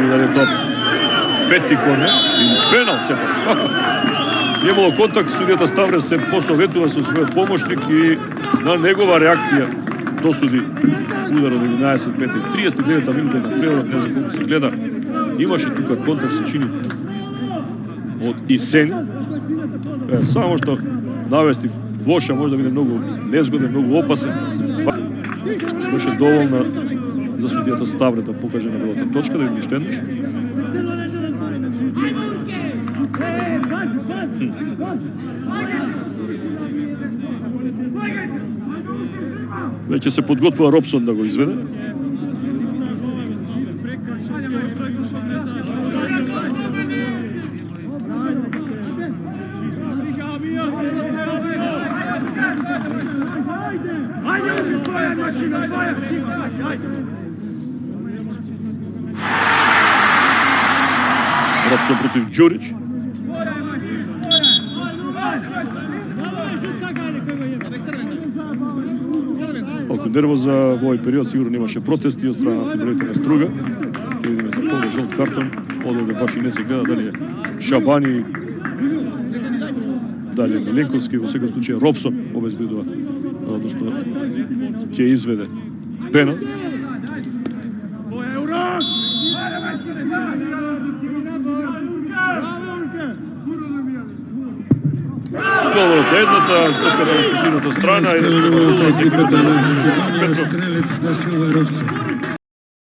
види дали е тоа пети корнер или пенал сепак. Немало контакт, судијата Ставре се посоветува со својот помошник и на негова реакција досуди удар од 11 метри. 39 минута на преодот, не знам колку се гледа. Имаше тука контакт, се чини од Исени. Само што навести Воша може да биде многу незгоден, многу опасен. Беше доволна за судијата Ставре да покаже на белата точка, да видим уште еднаш. Веќе се подготвува Робсон да го изведе. Робсон против Ѓурич. Малку нервоза во овој период, сигурно имаше протести од страна на фудбалерите на Струга. Ќе видиме за кого жолт картон. Одовде баш и не се гледа дали е Шабани, дали е Миленковски, во секој случај Робсон обезбедува, односно ќе изведе пенал. Гол од едната, топката на спортивната страна и да се Петров.